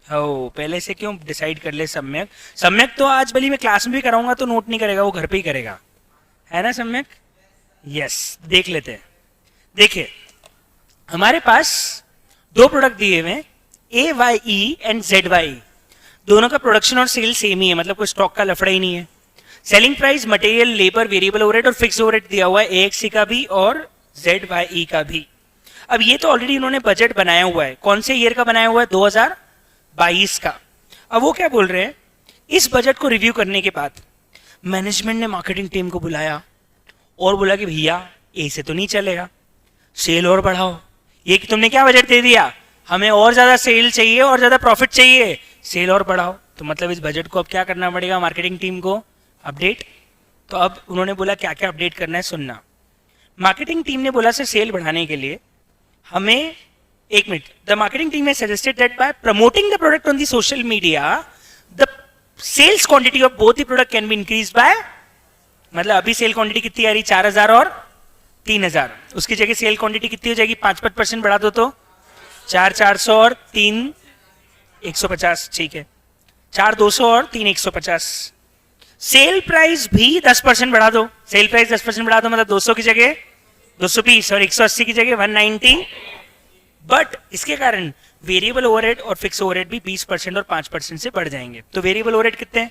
ओ, पहले से क्यों डिसाइड कर ले सम्यक। सम्यक तो आज भली मैं क्लास में भी कराऊंगा तो नोट नहीं करेगा, वो घर पे ही करेगा, है ना सम्यक। यस, देख लेते हैं। देखिए, हमारे पास दो प्रोडक्ट दिए हुए हैं, A Y E and Z Y. दोनों का प्रोडक्शन और सेल सेम ही है, मतलब कोई स्टॉक का लफड़ा ही नहीं है। Selling price, material, labour, variable overhead और फिक्स ओवरहेड दिया हुआ है, ए एक्स का भी और जेड वाई ई का भी। अब ये तो ऑलरेडी इन्होंने बजट बनाया हुआ है, कौन से ईयर का बनाया हुआ है, 2022 का। अब वो क्या बोल रहे हैं, इस बजट को रिव्यू करने के बाद मैनेजमेंट ने मार्केटिंग टीम को बुलाया और बोला कि भैया ऐसे तो नहीं चलेगा, सेल और बढ़ाओ। ये कि तुमने क्या बजट दे दिया, हमें और ज्यादा सेल चाहिए और ज्यादा प्रॉफिट चाहिए, सेल और बढ़ाओ। तो मतलब इस बजट को अब क्या करना पड़ेगा मार्केटिंग टीम को, अपडेट। तो अब उन्होंने बोला क्या क्या अपडेट करना है, सुनना। मार्केटिंग टीम ने बोला सर सेल बढ़ाने के लिए हमें, एक मिनट, द मार्केटिंग टीम ने suggested that by promoting the product on the social media the sales quantity of both the product can be increase by, मतलब अभी सेल क्वांटिटी कितनी आ रही, 4000 और 3000, उसकी जगह सेल क्वांटिटी कितनी हो जाएगी, 5% बढ़ा दो तो 400 और 150, ठीक है, 200 और 150। सेल प्राइस भी 10% बढ़ा दो, सेल प्राइस 10% बढ़ा दो, मतलब 200 की जगह 220 और 180 की जगह 190। बट इसके कारण वेरिएबल ओवरहेड और फिक्स ओवरहेड भी 20% और 5% से बढ़ जाएंगे। तो वेरिएबल ओवरहेड कितने,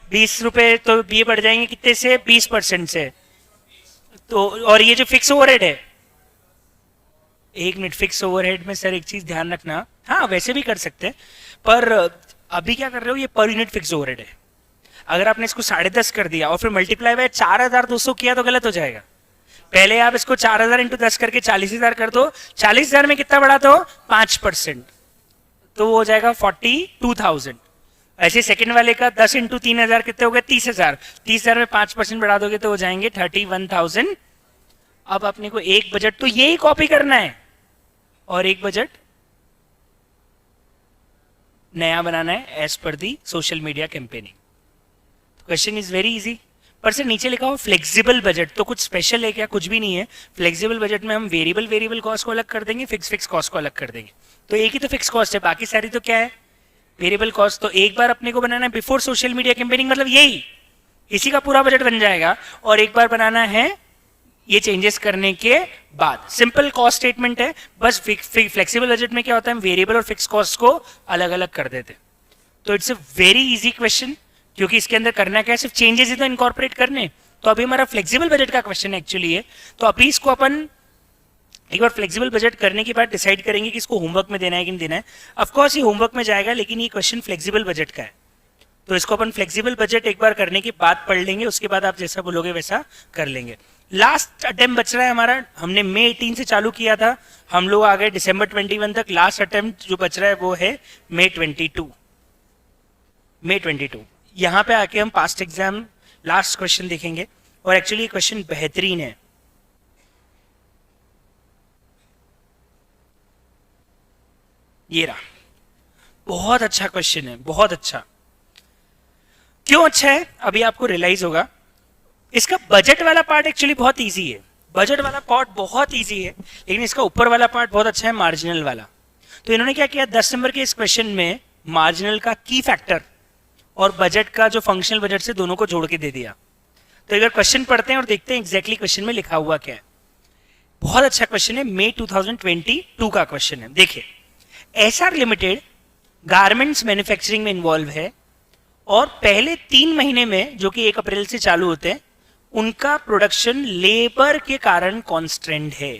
20 रुपए, तो ये बढ़ जाएंगे कितने से, 20% से। तो और ये जो फिक्स ओवरहेड है, एक मिनट, फिक्स ओवरहेड में सर एक चीज ध्यान रखना, हाँ वैसे भी कर सकते हैं, पर अभी क्या कर रहे हो, ये पर यूनिट फिक्स ओवरहेड है। अगर आपने इसको 10.5 कर दिया और फिर मल्टीप्लाई बाय 4200 किया तो गलत हो जाएगा। पहले आप इसको 4000 इंटू 10 करके 40,000 कर दो, 40,000 में कितना बढ़ा दो, 5%, तो वो हो जाएगा 42,000। ऐसे सेकंड वाले का 10 इंटू 3000 कितने हो गए, 30,000, 30,000 में 5% बढ़ा दोगे तो हो जाएंगे 31,000। अब अपने को एक बजट तो यही कॉपी करना है और एक बजट नया बनाना है as per the social media campaigning. Question is very easy. पर सर नीचे लिखा हो फ्लेक्सिबल बजट, तो कुछ स्पेशल है क्या, कुछ भी नहीं है। फ्लेक्सिबल बजट में हम वेरिएबल कॉस्ट को अलग कर देंगे, फिक्स कॉस्ट को अलग कर देंगे। तो एक ही तो फिक्स कॉस्ट है, बाकी सारी तो क्या है, वेरिएबल कॉस्ट। तो एक बार अपने को बनाना है बिफोर सोशल मीडिया कैंपेनिंग, मतलब यही, इसी का पूरा बजट बन जाएगा। और एक बार बनाना है ये चेंजेस करने के बाद। सिंपल कॉस्ट स्टेटमेंट है, बस फ्लेक्सिबल बजट में क्या होता है, हम वेरिएबल और फिक्स कॉस्ट को अलग अलग कर देते। तो it's a very easy question, क्योंकि इसके अंदर करना क्या है, सिर्फ चेंजेस ही तो इनकॉर्पोरेट करने। तो अभी हमारा फ्लेक्सिबल बजट का क्वेश्चन एक्चुअली है। तो अभी इसको अपन एक बार फ्लेक्सिबल बजट करने के बाद डिसाइड करेंगे कि इसको होमवर्क में देना है कि नहीं देना है। ऑफकोर्स ये होमवर्क में जाएगा, लेकिन ये क्वेश्चन फ्लेक्सिबल बजट का है, तो इसको अपन फ्लेक्सिबल बजट एक बार करने के बाद पढ़ लेंगे, उसके बाद आप जैसा बोलोगे वैसा कर लेंगे। लास्ट अटेम्प्ट बच रहा है हमारा, हमने मई 18 से चालू किया था, हम लोग आ गए दिसंबर 21 तक। लास्ट अटेम्प्ट जो बच रहा है वो है मई 22। यहां पे आके हम पास्ट एग्जाम लास्ट क्वेश्चन देखेंगे, और एक्चुअली क्वेश्चन बेहतरीन है। ये रहा, बहुत अच्छा क्वेश्चन है, बहुत अच्छा। क्यों अच्छा है अभी आपको रियलाइज होगा। इसका बजट वाला पार्ट एक्चुअली बहुत इजी है, बजट वाला पार्ट बहुत इजी है, लेकिन इसका ऊपर वाला पार्ट बहुत अच्छा है, मार्जिनल वाला। तो इन्होंने क्या किया, 10 नंबर के इस क्वेश्चन में मार्जिनल का की फैक्टर और बजट का जो फंक्शनल बजट से दोनों को जोड़ के दे दिया। तो अगर क्वेश्चन पढ़ते हैं और देखते हैं एग्जैक्टली क्वेश्चन में लिखा हुआ क्या है। बहुत अच्छा क्वेश्चन है, मई 2022 का क्वेश्चन है। देखिए, एसआर लिमिटेड गारमेंट्स मैन्युफैक्चरिंग में इन्वॉल्व है, और पहले 3 महीने में जो कि 1 अप्रैल से चालू होते हैं, उनका प्रोडक्शन लेबर के कारण कॉन्स्ट्रेंट है।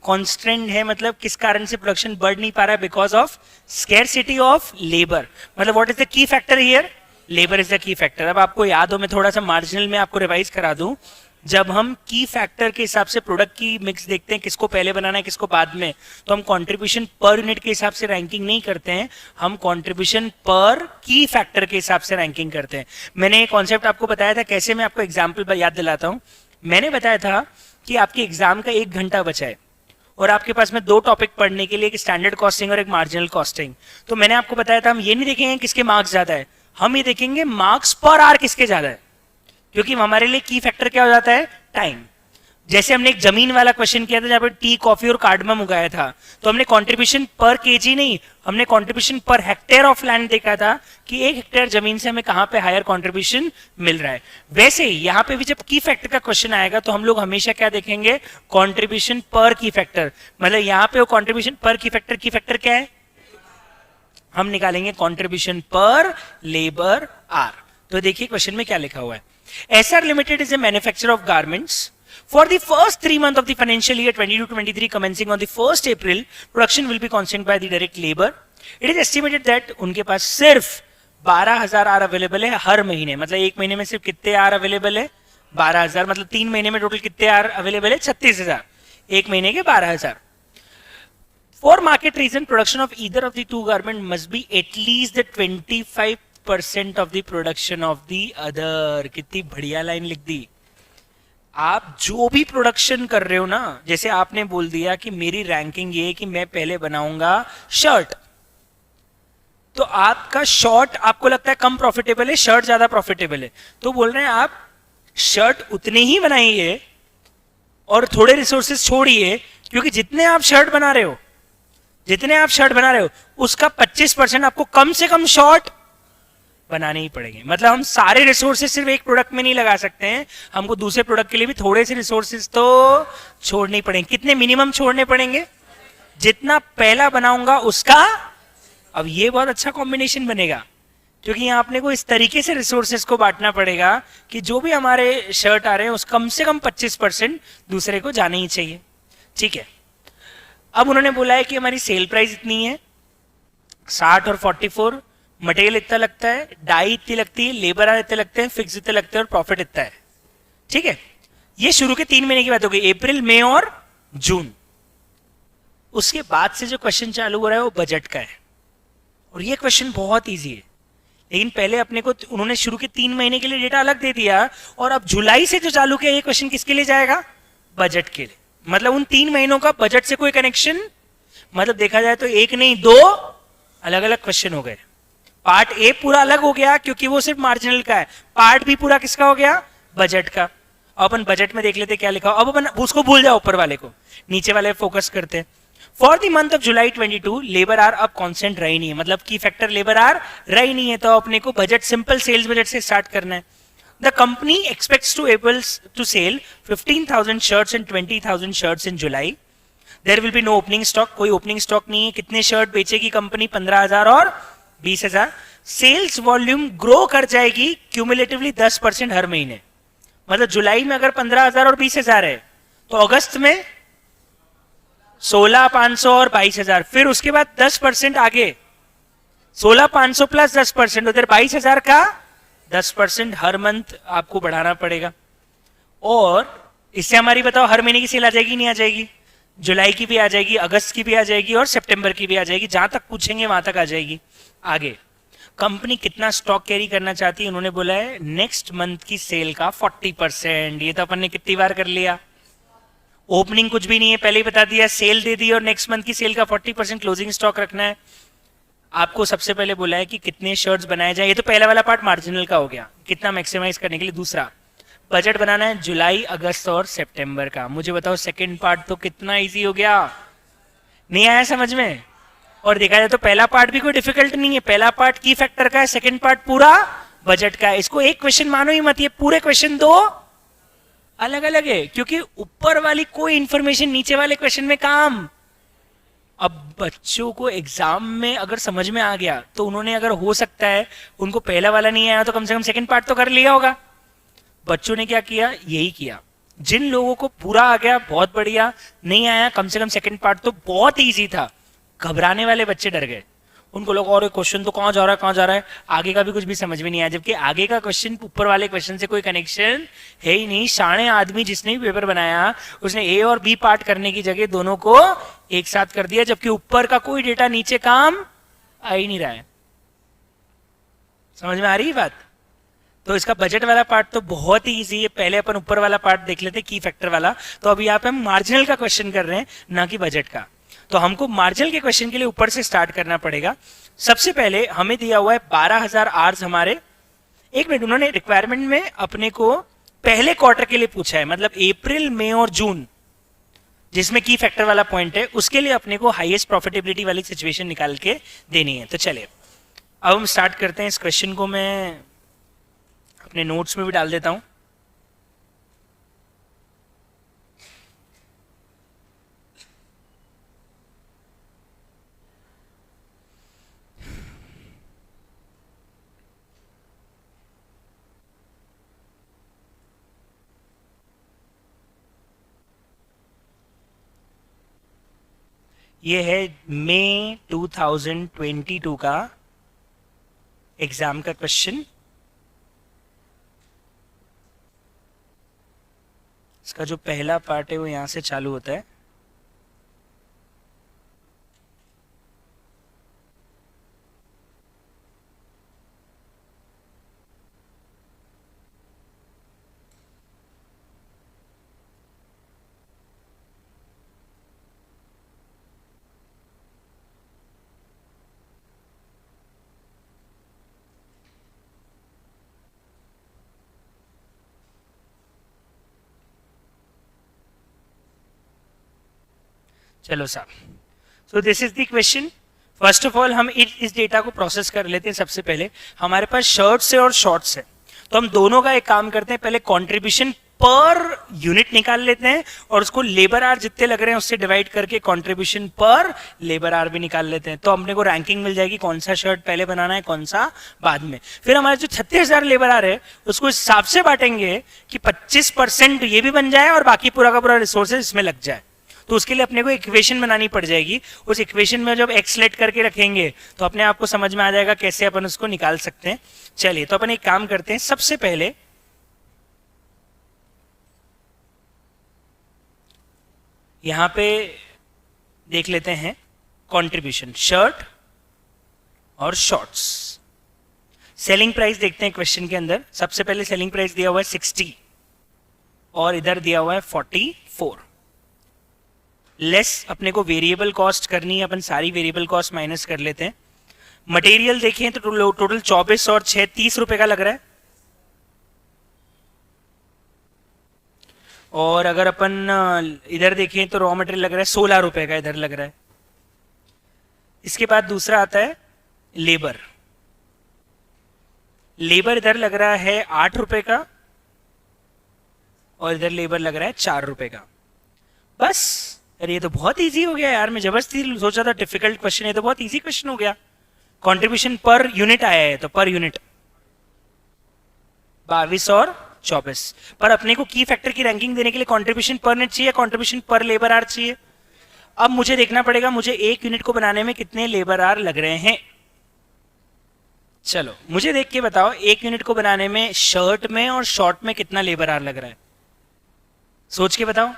कॉन्स्ट्रेंट है मतलब किस कारण से प्रोडक्शन बढ़ नहीं पा रहा है, because of scarcity of labour. मतलब what is the key factor here, labour is the key factor. अब आपको याद हो, मैं थोड़ा सा मार्जिनल में आपको रिवाइज करा दूं, जब हम की फैक्टर के हिसाब से प्रोडक्ट की मिक्स देखते हैं, किसको पहले बनाना है किसको बाद में, तो हम कंट्रीब्यूशन पर यूनिट के हिसाब से रैंकिंग नहीं करते हैं, हम कंट्रीब्यूशन पर की फैक्टर के हिसाब से रैंकिंग करते हैं। मैंने ये कॉन्सेप्ट आपको बताया था कैसे, मैं आपको एग्जाम्पल याद दिलाता हूं। मैंने बताया था कि आपके एग्जाम का 1 घंटा बचा है और आपके पास में 2 टॉपिक पढ़ने के लिए, एक स्टैंडर्ड कॉस्टिंग और एक मार्जिनल कॉस्टिंग। तो मैंने आपको बताया था हम ये नहीं देखेंगे किसके मार्क्स ज्यादा है, हम ये देखेंगे मार्क्स पर आवर किसके ज्यादा है, क्योंकि हमारे लिए की फैक्टर क्या हो जाता है, टाइम। जैसे हमने एक जमीन वाला क्वेश्चन किया था जहां पर टी, कॉफी और कार्डमम उगाया था, तो हमने कंट्रीब्यूशन पर केजी नहीं, हमने contribution per hectare of land देखा था कि 1 हेक्टेयर जमीन से हमें कहां पे हायर कंट्रीब्यूशन मिल रहा है। वैसे ही यहां पे भी जब की फैक्टर का क्वेश्चन आएगा तो हम लोग हमेशा क्या देखेंगे, कंट्रीब्यूशन पर की फैक्टर। मतलब यहां पे वो कंट्रीब्यूशन पर की फैक्टर क्या है, हम निकालेंगे कंट्रीब्यूशन पर लेबर आर। तो देखिए क्वेश्चन में क्या लिखा हुआ है, SR limited is a manufacturer of garments. For the first 3 months of the financial year 22-23 commencing on the 1st April, production will be constant by the direct labor. It is estimated that उनके पास सिर्फ 12,000 are available है हर महीने। मतलब एक महीने में सिर्फ कितने आर अवेलेबल है, 12,000। मतलब 3 महीने में टोटल कितने आर अवेलेबल है, 36,000। एक महीने के 12,000। For market reason, production of either of the two garment must be at least the 25% of the production of the other। कितनी बढ़िया लाइन लिख दी। आप जो भी प्रोडक्शन कर रहे हो ना, जैसे आपने बोल दिया कि मेरी रैंकिंग ये है कि मैं पहले बनाऊंगा शर्ट, तो आपका शॉर्ट आपको लगता है कम प्रॉफिटेबल है, शर्ट ज्यादा प्रॉफिटेबल है, तो बोल रहे हैं आप शर्ट उतने ही बनाइए और थोड़े रिसोर्सेज छोड़िए, क्योंकि जितने आप शर्ट बना रहे हो उसका 25% आपको कम से कम शॉर्ट बनाने ही पड़ेंगे। मतलब हम सारे रिसोर्सेज सिर्फ एक प्रोडक्ट में नहीं लगा सकते हैं, हमको दूसरे प्रोडक्ट के लिए भी थोड़े से रिसोर्सेज तो छोड़ने ही पड़ेंगे। कितने मिनिमम छोड़ने पड़ेंगे, जितना पहला बनाऊंगा उसका। अब ये बहुत अच्छा कॉम्बिनेशन बनेगा, क्योंकि यहाँ अपने को इस तरीके से रिसोर्सेज को बांटना पड़ेगा कि जो भी हमारे शर्ट आ रहे हैं उस कम से कम 25% दूसरे को जाने ही चाहिए। ठीक है, अब उन्होंने बोला है कि हमारी सेल प्राइस इतनी है 60 और 44, मटेरियल इतना लगता है, डाई इतनी लगती है, लेबर आर इतने लगते हैं, फिक्स इतने लगते हैं और प्रॉफिट इतना है। ठीक है, ये शुरू के 3 महीने की बात हो गई, अप्रैल, मई और जून। उसके बाद से जो क्वेश्चन चालू हो रहा है वो बजट का है, और ये क्वेश्चन बहुत इजी है। लेकिन पहले अपने को उन्होंने शुरू के 3 महीने के लिए डेटा अलग दे दिया, और अब जुलाई से जो चालू किया ये क्वेश्चन किसके लिए जाएगा, बजट के लिए। मतलब उन 3 महीनों का बजट से कोई कनेक्शन, मतलब देखा जाए तो एक नहीं 2 अलग अलग क्वेश्चन हो गए। पार्ट ए पूरा अलग हो गया क्योंकि वो सिर्फ मार्जिनल का है, पार्ट बी पूरा किसका हो गया, बजट का। अपन बजट में देख लेते क्या लिखा, अब अपन उसको भूल जाओ, ऊपर वाले को, नीचे वाले फोकस करते हैं। For the month of July 22 labour are अब कांस्टेंट रही नहीं है, मतलब की फैक्टर लेबर आर रही नहीं है, तो अपने को बजट सिंपल सेल्स बजट से स्टार्ट करना है। The company expects to able to sell 15,000 shirts and 20,000 shirts in July. There will be no opening stock, कोई ओपनिंग स्टॉक नहीं है। कितने शर्ट बेचेगी कंपनी, 15,000 और 20,000। सेल्स वॉल्यूम ग्रो कर जाएगी क्यूमुलेटिवली 10% हर महीने। मतलब जुलाई में अगर 15,000 और 20,000 है तो अगस्त में 16,500 और 22,000, फिर उसके बाद 10% आगे 16,500 प्लस 10%, उधर 22,000 का 10% हर मंथ आपको बढ़ाना पड़ेगा। और इससे हमारी बताओ हर महीने की सेल आ जाएगी नहीं आ जाएगी, जुलाई की भी आ जाएगी, अगस्त की भी आ जाएगी और सितंबर की भी आ जाएगी, जहां तक पूछेंगे वहां तक आ जाएगी। आगे कंपनी कितना स्टॉक कैरी करना चाहती है, उन्होंने बोला है नेक्स्ट मंथ की सेल का 40%। ये तो अपन ने कितनी बार कर लिया, ओपनिंग कुछ भी नहीं है, पहले ही बता दिया, सेल दे दी और नेक्स्ट मंथ की सेल का 40% क्लोजिंग स्टॉक रखना है। आपको सबसे पहले बोला है कि कितने शर्ट्स बनाए जाए, ये तो पहला वाला पार्ट मार्जिनल का हो गया, कितना मैक्सिमाइज करने के लिए। दूसरा बजट बनाना है जुलाई, अगस्त और सितंबर का। मुझे बताओ सेकंड पार्ट तो कितना इजी हो गया, नहीं आया समझ में। और देखा जाए तो पहला पार्ट भी कोई डिफिकल्ट नहीं है, पहला पार्ट की फैक्टर का है, सेकंड पार्ट पूरा बजट का है। इसको एक क्वेश्चन मानो ही मत, ये पूरे क्वेश्चन 2 अलग अलग है, क्योंकि ऊपर वाली कोई इंफॉर्मेशन नीचे वाले क्वेश्चन में काम। अब बच्चों को एग्जाम में अगर समझ में आ गया तो उन्होंने, अगर हो सकता है उनको पहला वाला नहीं आया तो कम से कम सेकंड पार्ट तो कर लिया होगा। बच्चों ने क्या किया, यही किया। जिन लोगों को पूरा आ गया बहुत बढ़िया, नहीं आया कम से कम सेकंड पार्ट तो बहुत इजी था, घबराने वाले बच्चे डर गए, उनको लगा और क्वेश्चन तो कहां जा रहा है, आगे का भी कुछ भी समझ में नहीं आया, जबकि आगे का क्वेश्चन ऊपर वाले क्वेश्चन से कोई कनेक्शन है ही नहीं। शाणे आदमी जिसने भी पेपर बनाया उसने ए और बी पार्ट करने की जगह दोनों को एक साथ कर दिया, जबकि ऊपर का कोई डेटा नीचे काम आ ही नहीं रहा है। समझ में आ रही है बात। तो इसका बजट वाला पार्ट तो बहुत ही इजी है, पहले अपन ऊपर वाला पार्ट देख लेते की फैक्टर वाला। तो अभी यहाँ पे हम मार्जिनल का क्वेश्चन कर रहे हैं, ना कि बजट का। तो हमको मार्जिनल के क्वेश्चन के लिए ऊपर से स्टार्ट करना पड़ेगा। सबसे पहले हमें दिया हुआ है 12,000 आर्स हमारे। एक मिनट, उन्होंने रिक्वायरमेंट में अपने को पहले क्वार्टर के लिए पूछा है, मतलब अप्रैल मई और जून, जिसमें की फैक्टर वाला पॉइंट है, उसके लिए अपने को हाईएस्ट प्रॉफिटेबिलिटी वाली सिचुएशन निकाल के देनी है। तो चलिए अब हम स्टार्ट करते हैं। इस क्वेश्चन को मैं अपने नोट्स में भी डाल देता हूं। ये है मई 2022 का एग्जाम का क्वेश्चन। इसका जो पहला पार्ट है वो यहां से चालू होता है। चलो साहब, so this is the question. First of all हम इस डेटा को प्रोसेस कर लेते हैं। सबसे पहले हमारे पास शर्ट्स है और शॉर्ट्स है, तो हम दोनों का एक काम करते हैं, पहले कंट्रीब्यूशन पर यूनिट निकाल लेते हैं और उसको लेबर आर जितने लग रहे हैं उससे डिवाइड करके कंट्रीब्यूशन पर लेबर आर भी निकाल लेते हैं। तो अपने को रैंकिंग मिल जाएगी कौन सा शर्ट पहले बनाना है कौन सा बाद में। फिर हमारे जो 36,000 लेबर आर है उसको इस हिसाब से बांटेंगे कि 25% ये भी बन जाए और बाकी पूरा का पूरा रिसोर्सेज इसमें लग जाए। तो उसके लिए अपने को इक्वेशन बनानी पड़ जाएगी। उस इक्वेशन में जब एक्स लेट करके रखेंगे तो अपने आप को समझ में आ जाएगा कैसे अपन उसको निकाल सकते हैं। चलिए तो अपन एक काम करते हैं, सबसे पहले यहां पे देख लेते हैं कंट्रीब्यूशन शर्ट और शॉर्ट्स। सेलिंग प्राइस देखते हैं क्वेश्चन के अंदर। सबसे पहले सेलिंग प्राइस दिया हुआ है 60 और इधर दिया हुआ है 44 लेस। अपने को वेरिएबल कॉस्ट करनी है, अपन सारी वेरिएबल कॉस्ट माइनस कर लेते हैं। मटेरियल देखें तो टोटल 24 और 6 30 रुपए का लग रहा है। और अगर अपन इधर देखें तो रॉ मटेरियल लग रहा है 16 रुपए का, इधर लग रहा है। इसके बाद दूसरा आता है लेबर। लेबर इधर लग रहा है 8 रुपए का और इधर लेबर लग रहा है 4 रुपए का। बस अरे ये तो बहुत इजी हो गया यार, मैं जबरदस्ती सोचा था डिफिकल्ट क्वेश्चन है, तो बहुत इजी क्वेश्चन हो गया। कंट्रीब्यूशन पर यूनिट आया है तो पर यूनिट 22 और 24। पर अपने को की फैक्टर की रैंकिंग देने के लिए कंट्रीब्यूशन पर यूनिट चाहिए, कंट्रीब्यूशन पर लेबर आर चाहिए। अब मुझे देखना पड़ेगा मुझे एक यूनिट को बनाने में कितने लेबर आर लग रहे हैं। चलो मुझे देख के बताओ एक यूनिट को बनाने में शर्ट में और शॉर्ट में कितना लेबर आर लग रहा है, सोच के बताओ।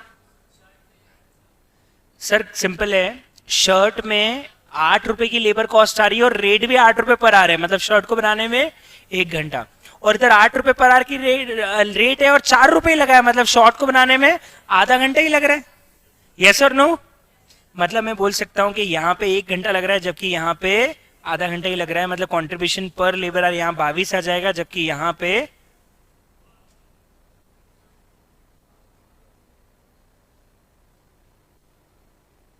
सर सिंपल है, शर्ट में 8 रुपए की लेबर कॉस्ट आ रही है और रेट भी 8 रुपए पर आ रहा है, मतलब शर्ट को बनाने में 1 घंटा। और इधर 8 रुपए पर आर की रेट है और 4 रुपए लगा है, मतलब शॉर्ट को बनाने में आधा घंटा ही लग रहा है। यस और नो? मतलब मैं बोल सकता हूं कि यहाँ पे 1 घंटा लग रहा है जबकि यहाँ पे आधा घंटा ही लग रहा है। मतलब कॉन्ट्रीब्यूशन पर लेबर आर यहाँ 22 आ जाएगा जबकि यहाँ पे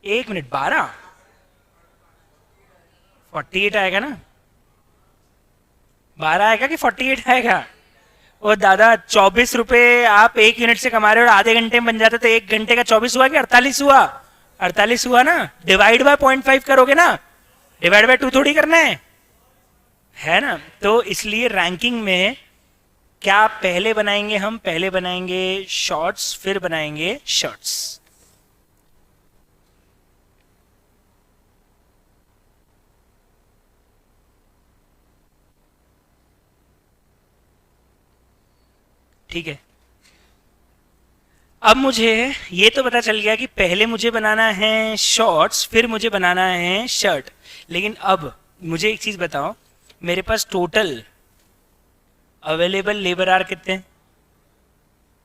1 मिनट 12 48 आएगा ना, 12 आएगा कि 48 आएगा? और दादा 24 रुपए आप एक यूनिट से कमा रहे हो और आधे घंटे में बन जाते तो 1 घंटे का 24 हुआ कि 48 हुआ? 48 हुआ ना। डिवाइड बाय 0.5 करोगे ना, डिवाइड बाय 2 थोड़ी करना है ना। तो इसलिए रैंकिंग में क्या पहले बनाएंगे हम, पहले बनाएंगे शॉर्ट्स फिर बनाएंगे शर्ट्स। ठीक है, अब मुझे ये तो पता चल गया कि पहले मुझे बनाना है शॉर्ट्स फिर मुझे बनाना है शर्ट। लेकिन अब मुझे एक चीज बताओ, मेरे पास टोटल अवेलेबल लेबर आर कितने?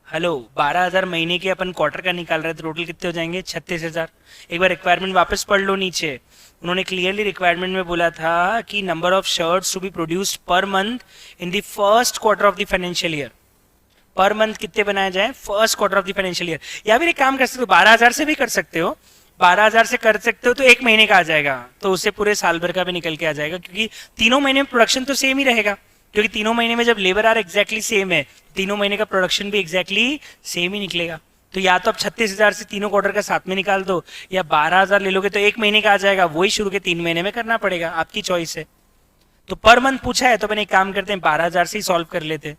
हेलो 12,000 महीने के अपन क्वार्टर का निकाल रहे थे, टोटल कितने हो जाएंगे? 36,000। एक बार रिक्वायरमेंट वापस पढ़ लो नीचे, उन्होंने क्लियरली रिक्वायरमेंट में बोला था कि number of shirts to be produced per month in the first quarter of the financial year. Per month कितने बनाए जाए first quarter of the financial year. या फिर एक काम कर सकते हो 12,000 से भी कर सकते हो, 12,000 से कर सकते हो तो एक महीने का आ जाएगा, तो उससे पूरे साल भर का भी निकल के आ जाएगा, क्योंकि तीनों महीने में प्रोडक्शन तो सेम ही रहेगा, क्योंकि तीनों महीने में जब लेबर आर एग्जैक्टली सेम है, तीनों महीने का प्रोडक्शन भी एग्जैक्टली सेम ही निकलेगा। तो या तो आप 36,000 से तीनों क्वार्टर का साथ में निकाल दो, या 12,000 ले लोगे तो एक महीने का आ जाएगा, वही शुरू के 3 महीने में करना पड़ेगा, आपकी चॉइस है। तो पर मंथ पूछा है तो मैंने एक काम करते हैं 12,000 से ही सॉल्व कर लेते,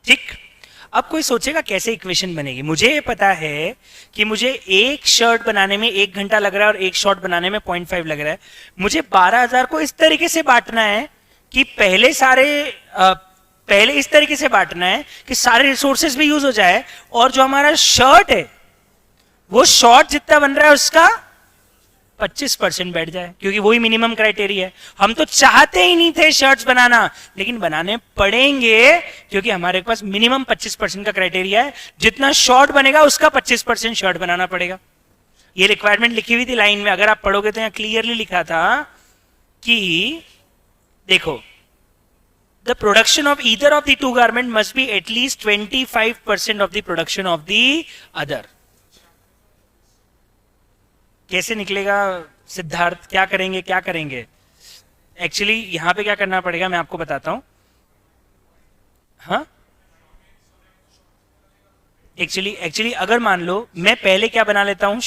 ठीक। अब कोई सोचेगा कैसे इक्वेशन बनेगी। मुझे ये पता है कि मुझे एक शर्ट बनाने में 1 घंटा लग रहा है और एक शॉर्ट बनाने में 0.5 लग रहा है। मुझे 12,000 को इस तरीके से बांटना है कि पहले इस तरीके से बांटना है कि सारे रिसोर्सेज भी यूज हो जाए, और जो हमारा शर्ट है वो शॉर्ट जितना बन रहा है उसका 25% बैठ जाए, क्योंकि वही मिनिमम क्राइटेरिया है। हम तो चाहते ही नहीं थे शर्ट्स बनाना, लेकिन बनाने पड़ेंगे क्योंकि हमारे पास मिनिमम 25% का क्राइटेरिया है। जितना शॉर्ट बनेगा उसका 25% शर्ट बनाना पड़ेगा। ये रिक्वायरमेंट लिखी हुई थी लाइन में, अगर आप पढ़ोगे तो यहां क्लियरली लिखा था कि देखो, the production of either of the two garment must be at least 25% of the production of the other। कैसे निकलेगा सिद्धार्थ, क्या करेंगे क्या करेंगे? एक्चुअली यहां पे क्या करना पड़ेगा मैं आपको बताता हूं। हाँ, एक्चुअली अगर मान लो मैं पहले क्या बना लेता हूं,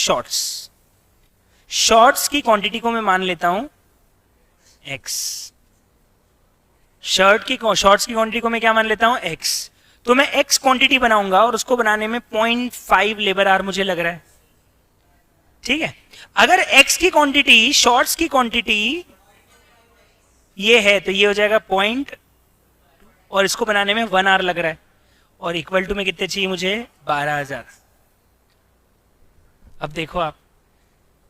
शॉर्ट्स की क्वांटिटी को मैं मान लेता हूं x, शॉर्ट्स की क्वांटिटी को मैं क्या मान लेता हूं x, तो मैं x क्वांटिटी बनाऊंगा और उसको बनाने में 0.5 लेबर आवर मुझे लग रहा है, ठीक है। अगर x की क्वांटिटी शॉर्ट्स की क्वांटिटी ये है तो ये हो जाएगा पॉइंट, और इसको बनाने में 1 आवर लग रहा है, और इक्वल टू में कितने चाहिए मुझे 12,000। अब देखो आप,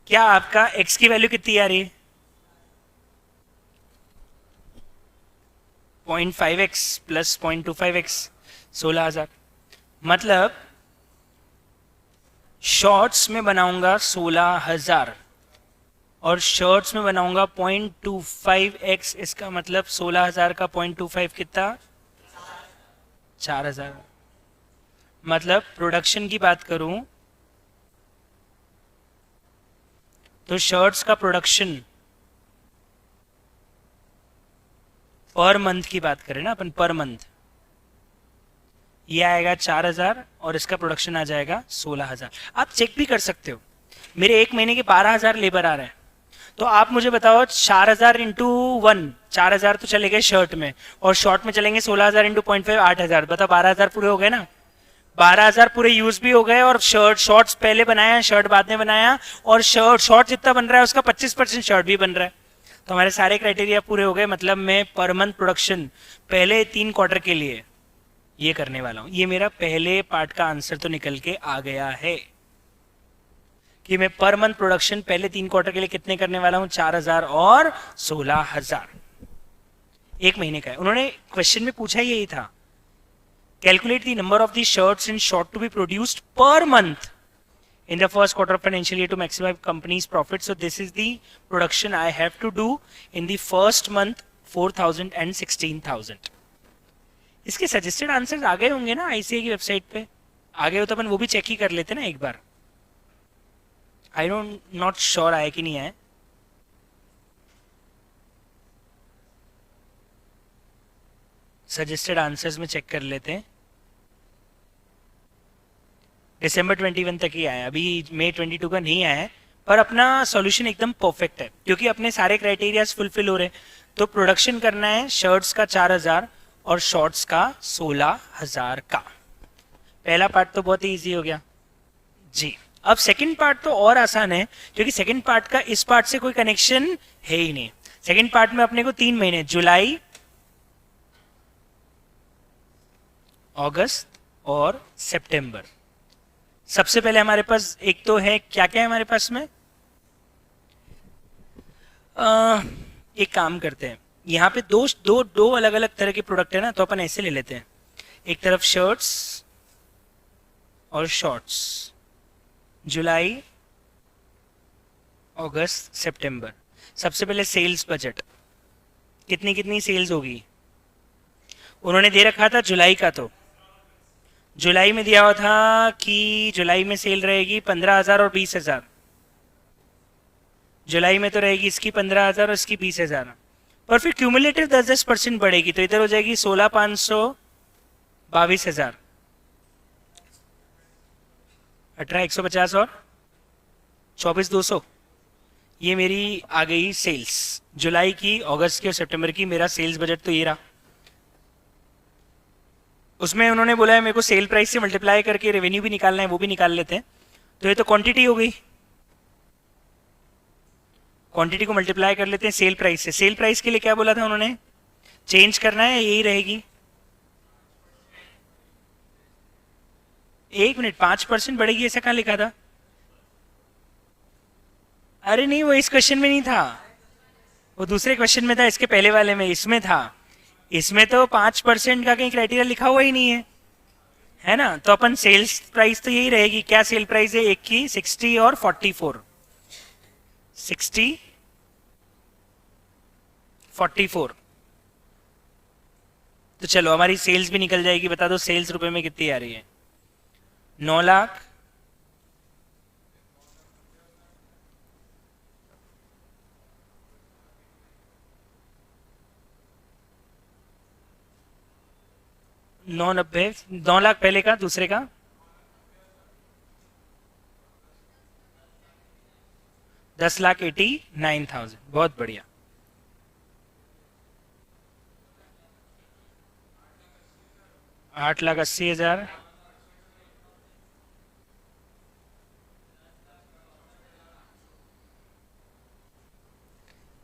क्या आपका x की वैल्यू कितनी आ रही है 0.5x प्लस 0.25x 16,000। मतलब शॉर्ट्स में बनाऊंगा 16,000 और शर्ट्स में बनाऊंगा 0.25x, इसका मतलब 16,000 का 0.25 कितना 4,000। मतलब प्रोडक्शन की बात करूं तो शर्ट्स का प्रोडक्शन पर मंथ की बात करें ना अपन, पर मंथ ये आएगा 4,000 और इसका प्रोडक्शन आ जाएगा 16,000। आप चेक भी कर सकते हो, मेरे एक महीने के 12,000 लेबर आ रहे हैं, तो आप मुझे बताओ 4,000 इंटू 1, 4,000 तो चले गए शर्ट में, और शॉर्ट में चलेंगे 16,000 इंटू 0.5 8,000। बताओ 12,000 पूरे हो गए ना, 12,000 पूरे यूज भी हो गए, और शॉर्ट्स पहले बनाया, शर्ट बाद में बनाया, और शॉर्ट जितना बन रहा है उसका 25% शर्ट भी बन रहा है, तो हमारे सारे क्राइटेरिया पूरे हो गए। मतलब मैं पर मंथ प्रोडक्शन पहले 3 क्वार्टर के लिए ये करने वाला हूं। ये मेरा पहले पार्ट का आंसर तो निकल के आ गया है कि मैं पर मंथ प्रोडक्शन पहले 3 क्वार्टर के लिए कितने करने वाला हूं, 4,000 और 16,000 एक महीने का है। उन्होंने क्वेश्चन में पूछा यही था, calculate the number of the shirts and short to be produced per month in the first quarter of financial year to maximize company's profit. So this is the production I have to do in the first month, 4,000 and 16,000। इसके suggested answers आ गए होंगे ना ICA की website पे, आ गए हो तो अपन वो भी चेक ही कर लेते ना एक बार। आई डोंट नॉट श्योर आए कि नहीं आए। सजेस्टेड आंसर्स में चेक कर लेते हैं। दिसंबर 21 तक ही आया, अभी मई 22 का नहीं आया है, पर अपना सॉल्यूशन एकदम परफेक्ट है क्योंकि अपने सारे क्राइटेरियाज फुलफिल हो रहे हैं। तो प्रोडक्शन करना है शर्ट्स का 4,000 और शॉर्ट्स का 16,000 का। पहला पार्ट तो बहुत ही ईजी हो गया जी। अब सेकंड पार्ट तो और आसान है क्योंकि सेकंड पार्ट का इस पार्ट से कोई कनेक्शन है ही नहीं। सेकंड पार्ट में अपने को 3 महीने जुलाई, अगस्त और सितंबर। सबसे पहले हमारे पास एक तो है, क्या क्या है हमारे पास में, एक काम करते हैं, यहाँ पे दो अलग अलग तरह के प्रोडक्ट है ना, तो अपन ऐसे ले लेते हैं, एक तरफ शर्ट्स और शॉर्ट्स, जुलाई, अगस्त, सितंबर। सबसे पहले सेल्स बजट, कितनी सेल्स होगी उन्होंने दे रखा था जुलाई का, तो जुलाई में दिया हुआ था कि जुलाई में सेल रहेगी 15,000 और 20,000। जुलाई में तो रहेगी इसकी 15,000 और इसकी 20,000, पर फिर क्यूमुलेटिव 10-10% बढ़ेगी, तो इधर हो जाएगी 16,500, 22,000, 18,150 और 24,200। ये मेरी आ गई सेल्स जुलाई की, अगस्त की और सितंबर की। मेरा सेल्स बजट तो ये रहा। उसमें उन्होंने बोला है मेरे को सेल प्राइस से मल्टीप्लाई करके रेवेन्यू भी निकालना है, वो भी निकाल लेते हैं। तो ये तो क्वांटिटी हो गई, क्वांटिटी को मल्टीप्लाई कर लेते हैं सेल प्राइस से। सेल प्राइस के लिए क्या बोला था उन्होंने, चेंज करना है, यही रहेगी। 1 मिनट, 5% बढ़ेगी ऐसा कहाँ लिखा था? अरे नहीं, वो इस क्वेश्चन में नहीं था, वो दूसरे क्वेश्चन में था, इसके पहले वाले में। इसमें था, इसमें तो 5% का कहीं क्राइटेरिया लिखा हुआ ही नहीं है ना। तो अपन सेल्स प्राइस तो यही रहेगी। क्या सेल प्राइस है एक की? 60 और 44, 60, 44। तो चलो हमारी सेल्स भी निकल जाएगी। बता दो सेल्स रुपए में कितनी आ रही है? 9 लाख, 990, 9 लाख पहले का, दूसरे का 10,89,000। बहुत बढ़िया। 8,80,000,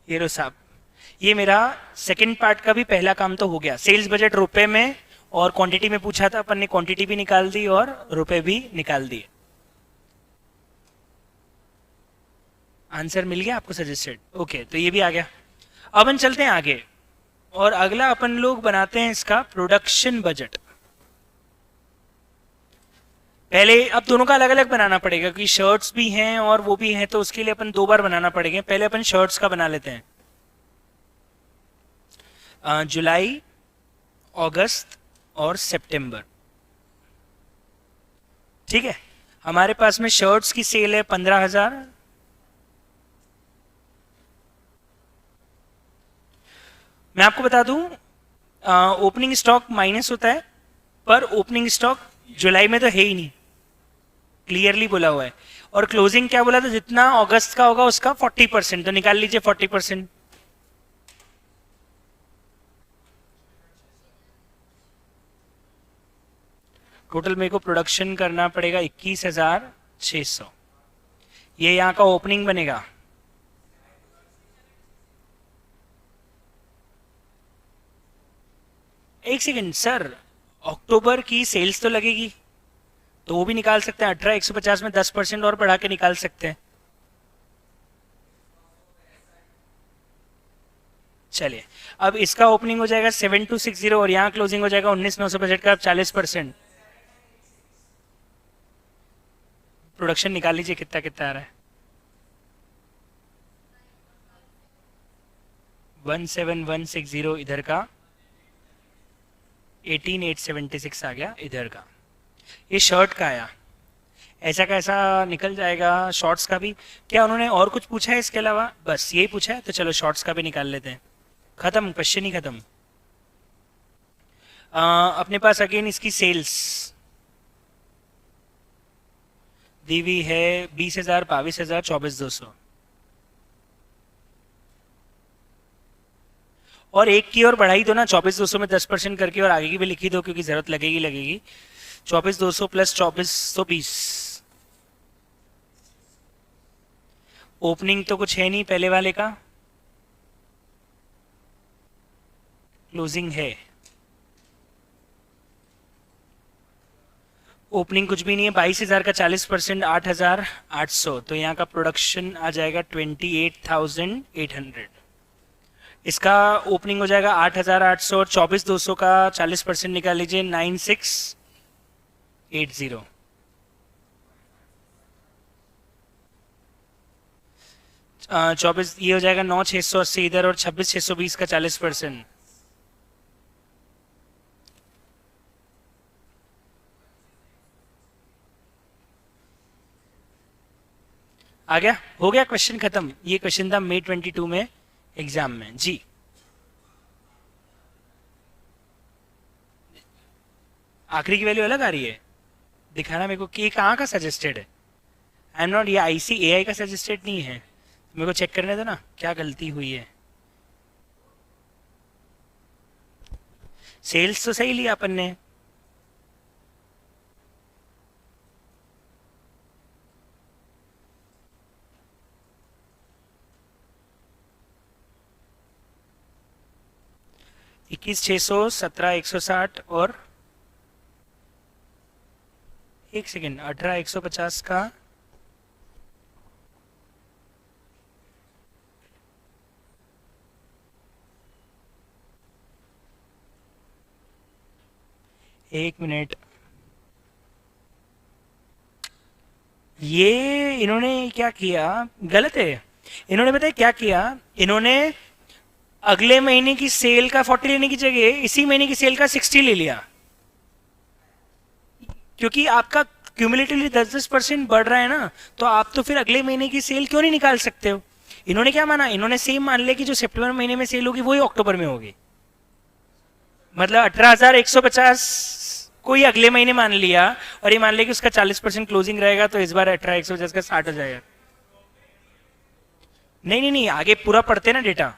ये लो साहब, ये मेरा सेकंड पार्ट का भी पहला काम तो हो गया। सेल्स बजट रुपए में और क्वांटिटी में पूछा था, अपन ने क्वांटिटी भी निकाल दी और रुपए भी निकाल दिए। आंसर मिल गया आपको सजेस्टेड? ओके, तो ये भी आ गया। अब अपन चलते हैं आगे, और अगला अपन लोग बनाते हैं इसका प्रोडक्शन बजट। पहले अब दोनों का अलग अलग बनाना पड़ेगा, क्योंकि शर्ट्स भी हैं और वो भी हैं, तो उसके लिए अपन 2 बार बनाना पड़ेगा। पहले अपन शर्ट्स का बना लेते हैं। जुलाई, अगस्त और सितंबर, ठीक है। हमारे पास में शर्ट्स की सेल है 15,000। मैं आपको बता दूं, ओपनिंग स्टॉक माइनस होता है, पर ओपनिंग स्टॉक जुलाई में तो है ही नहीं, क्लियरली बोला हुआ है। और क्लोजिंग क्या बोला था, जितना अगस्त का होगा उसका 40%, तो निकाल लीजिए 40%। टोटल मेरे को प्रोडक्शन करना पड़ेगा 21,600। ये यहाँ का ओपनिंग बनेगा। एक सेकेंड सर, अक्टूबर की सेल्स तो लगेगी, तो वो भी निकाल सकते हैं। 18,150 में 10% और बढ़ा के निकाल सकते हैं। चलिए, अब इसका ओपनिंग हो जाएगा 7,260 और यहाँ क्लोजिंग हो जाएगा 19,900 बजट का। अब 40% प्रोडक्शन निकाल लीजिए, कितना कितना आ रहा है? 17,160 इधर का, 18,876 आ गया इधर का। ये शर्ट का आया, ऐसा कैसा निकल जाएगा। शॉर्ट्स का भी क्या उन्होंने और कुछ पूछा है इसके अलावा? बस यही पूछा है, तो चलो शॉर्ट्स का भी निकाल लेते हैं। खत्म, क्वेश्चन ही खत्म। अपने पास अगेन इसकी सेल्स दी हुई है 20,000, 22,000, 24,200। और एक की और बढ़ाई दो ना, 24,200 में 10% करके, और आगे की भी लिखी दो क्योंकि जरूरत लगेगी लगेगी। 24,200 प्लस 24,120। ओपनिंग तो कुछ है नहीं पहले वाले का, क्लोजिंग है। ओपनिंग कुछ भी नहीं है। 22,000 का 40%, 8,800। तो यहाँ का प्रोडक्शन आ जाएगा 28,800। इसका ओपनिंग हो जाएगा 8,800 और 24,200 का 40% निकाल लीजिए, 9,680। चौबीस ये हो जाएगा 9,680 इधर, और 26,620 का 40%। आ गया, हो गया क्वेश्चन खत्म। ये क्वेश्चन था मई 22 में एग्जाम में जी। आखिरी की वैल्यू अलग आ रही है, दिखाना मेरे को कि कहाँ का सजेस्टेड है। आई एम नॉट, ये ICAI का सजेस्टेड नहीं है, मेरे को चेक करने दो ना क्या गलती हुई है। सेल्स तो सही लिया अपन ने, इक्कीस 600, 17 160 और एक सेकेंड 18 150 का एक मिनट, ये इन्होंने क्या किया गलत है। इन्होंने बताया क्या किया, इन्होंने अगले महीने की सेल का 40 लेने की जगह इसी महीने की सेल का 60 ले लिया, क्योंकि आपका क्यूमुलेटिवली 10-10% बढ़ रहा है ना, तो आप तो फिर अगले महीने की सेल क्यों नहीं निकाल सकते हो। इन्होंने क्या माना, इन्होंने सेम मान लिया कि जो सितंबर महीने में सेल होगी वही अक्टूबर में होगी, मतलब 18,150 को ही अगले महीने मान लिया, और ये मान लिया कि उसका 40% क्लोजिंग रहेगा, तो इस बार 18,150 का 60 हो जाएगा। नहीं नहीं नहीं, आगे पूरा पढ़ते ना data,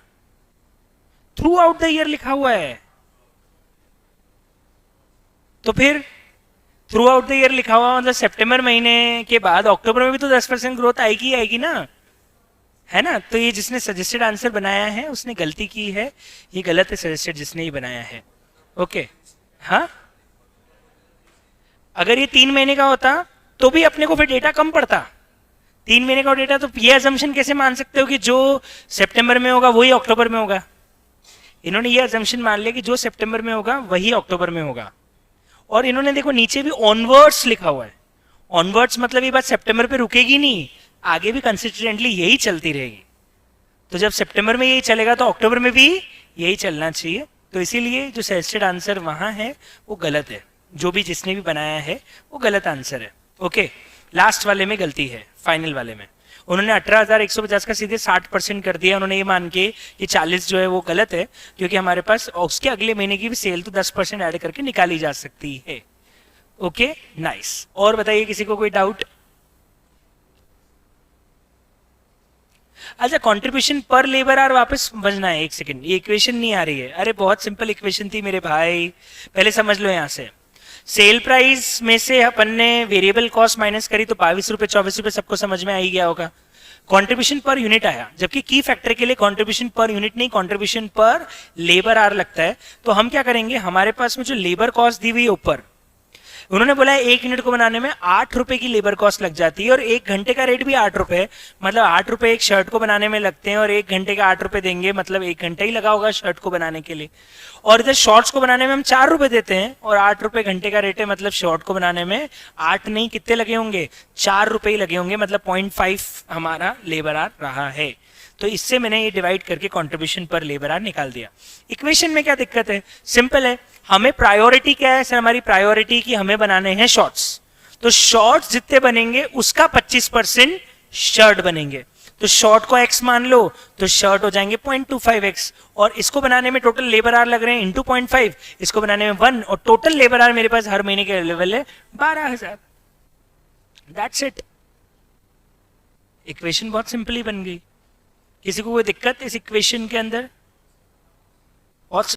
through out the year लिखा हुआ है, तो फिर थ्रू आउट द ईयर लिखा हुआ मतलब सितंबर महीने के बाद अक्टूबर में भी तो 10% ग्रोथ आएगी आएगी ना, है ना। तो ये जिसने सजेस्टेड आंसर बनाया है उसने गलती की है, ये गलत है सजेस्टेड जिसने ये बनाया है। ओके हाँ, अगर ये 3 महीने का होता तो भी अपने को फिर डेटा कम पड़ता। 3 महीने का डेटा, तो ये अजम्पशन कैसे मान सकते हो कि जो सितंबर में होगा वही अक्टूबर में होगा। इन्होंने ये अजम्पशन मान लिया कि जो सितंबर में होगा वही अक्टूबर में होगा, और इन्होंने देखो नीचे भी ऑनवर्ड्स लिखा हुआ है। ऑनवर्ड्स मतलब ये बात सितंबर पे रुकेगी नहीं, आगे भी कंसिस्टेंटली यही चलती रहेगी। तो जब सितंबर में यही चलेगा तो अक्टूबर में भी यही चलना चाहिए, तो इसीलिए जो सजेस्टेड आंसर वहां है वो गलत है, जो भी जिसने भी बनाया है वो गलत आंसर है। ओके, लास्ट वाले में गलती है, फाइनल वाले में उन्होंने 18,150 का सीधे 60% कर दिया, उन्होंने ये मान के कि 40 जो है वो गलत है, क्योंकि हमारे पास उसके अगले महीने की भी सेल तो 10% ऐड करके निकाली जा सकती है। ओके नाइस, और बताइए किसी को कोई डाउट। अच्छा, कंट्रीब्यूशन पर लेबर आर वापस समझना है, एक सेकंड, ये इक्वेशन नहीं आ रही है। अरे बहुत सिंपल इक्वेशन थी मेरे भाई, पहले समझ लो। यहां से सेल प्राइस में से अपन ने वेरिएबल कॉस्ट माइनस करी तो 22 रुपए 24 रुपए सबको समझ में आ ही गया होगा। कंट्रीब्यूशन पर यूनिट आया, जबकि की फैक्टर के लिए कंट्रीब्यूशन पर यूनिट नहीं, कंट्रीब्यूशन पर लेबर आर लगता है। तो हम क्या करेंगे, हमारे पास में जो लेबर कॉस्ट दी हुई है ऊपर, उन्होंने बोला है 1 यूनिट को बनाने में 8 रुपए की लेबर कॉस्ट लग जाती है, और 1 घंटे का रेट भी 8 रुपए, मतलब 8 रुपए एक शर्ट को बनाने में लगते हैं, और 1 घंटे का 8 रुपए देंगे, मतलब 1 घंटा ही लगा होगा शर्ट को बनाने के लिए। और इधर शॉर्ट्स को बनाने में हम 4 रुपए देते हैं, और 8 रुपए घंटे का रेट है, मतलब शॉर्ट को बनाने में 8 नहीं कितने लगे होंगे, 4 रुपए ही लगे होंगे, मतलब 0.5 हमारा लेबर आर रहा है। तो इससे मैंने ये डिवाइड करके कंट्रीब्यूशन पर लेबर आर निकाल दिया। इक्वेशन में क्या दिक्कत है, सिंपल है, हमें प्रायोरिटी क्या है सर, हमारी प्रायोरिटी की हमें बनाने हैं शॉर्ट्स, तो शॉर्ट्स जितने बनेंगे उसका 25% शर्ट बनेंगे। तो शॉर्ट को x मान लो तो शर्ट हो जाएंगे 0.25x, और इसको बनाने में टोटल लेबर आर लग रहे हैं इंटू 0.5, इसको बनाने में 1, और टोटल लेबर आर मेरे पास हर महीने के अवेलेबल है 12,000। दैट्स इट, इक्वेशन बहुत सिंपली बन गई। किसी को कोई दिक्कत इस इक्वेशन के अंदर? बहुत